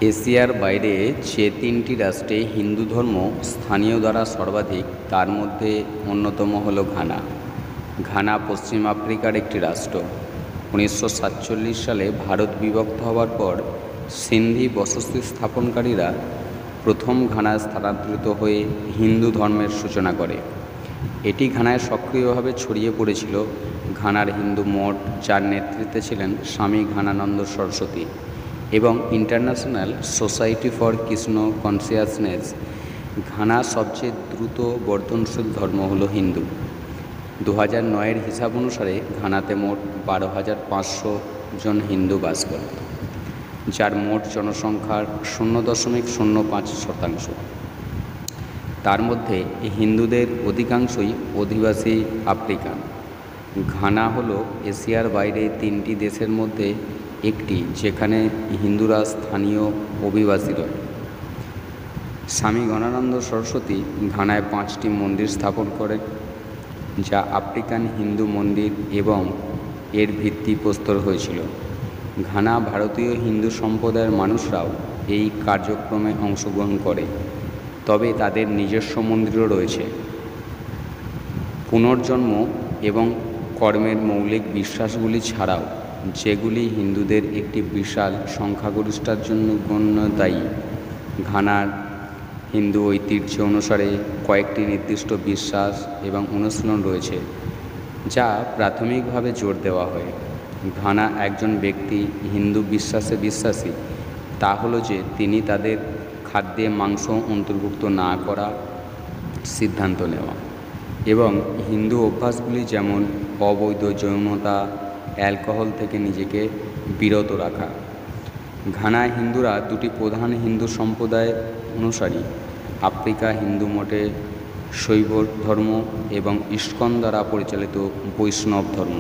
এশিয়ার বাইরে যে তিনটি রাষ্ট্রে হিন্দু ধর্ম স্থানীয় দ্বারা সর্বাধিক তার মধ্যে অন্যতম হল ঘানা। ঘানা পশ্চিম আফ্রিকার একটি রাষ্ট্র। 1947 সালে ভারত বিভক্ত হওয়ার পর সিন্ধি বসতি স্থাপনকারীরা প্রথম ঘানায় স্থানান্তরিত হয়ে হিন্দু ধর্মের সূচনা করে। এটি ঘানায় সক্রিয়ভাবে ছড়িয়ে পড়েছিল। ঘানার হিন্দু মঠ, যার নেতৃত্বে ছিলেন স্বামী ঘানানন্দ সরস্বতী, এবং international society for Krishna consciousness. ঘানার সবচেয়ে দ্রুত বর্ধনশীল ধর্ম হল হিন্দু। 2009-এর হিসাব অনুসারে ঘানাতে মোট 12,500 জন হিন্দু বাস করে, যার মোট জনসংখ্যার 0.05%। তার মধ্যে হিন্দুদের অধিকাংশই অধিবাসী আফ্রিকান। ঘানা হল এশিয়ার বাইরে তিনটি দেশের মধ্যে একটি যেখানে হিন্দুরা স্থানীয় অভিবাসী রয়। স্বামী গণানন্দ সরস্বতী ঘানায় 5টি মন্দির স্থাপন করেন, যা আফ্রিকান হিন্দু মন্দির, এবং এর ভিত্তিপ্রস্তর হয়েছিল। ঘানা ভারতীয় হিন্দু সম্প্রদায়ের মানুষরাও এই কার্যক্রমে অংশগ্রহণ করে, তবে তাদের নিজস্ব মন্দিরও রয়েছে। পুনর্জন্ম এবং কর্মের মৌলিক বিশ্বাসগুলি ছাড়াও, যেগুলি হিন্দুদের একটি বিশাল সংখ্যাগরিষ্ঠতার জন্য দায়ী। ঘানার হিন্দু ঐতিহ্য অনুসারে কয়েকটি নির্দিষ্ট বিশ্বাস এবং অনুশীলন রয়েছে, যা প্রাথমিকভাবে জোর দেওয়া হয়। ঘানা একজন ব্যক্তি হিন্দু বিশ্বাসে বিশ্বাসী, তা হলো যে তিনি তাদের খাদ্যে মাংস অন্তর্ভুক্ত না করার সিদ্ধান্ত নেওয়া, এবং হিন্দু অভ্যাসগুলি যেমন অবৈধ যৌনতা, অ্যালকোহল থেকে নিজেকে বিরত রাখা। ঘানায় হিন্দুরা দুটি প্রধান হিন্দু সম্প্রদায় অনুসারী: আফ্রিকা হিন্দু মঠে শৈব ধর্ম এবং ইস্কন দ্বারা পরিচালিত বৈষ্ণব ধর্ম।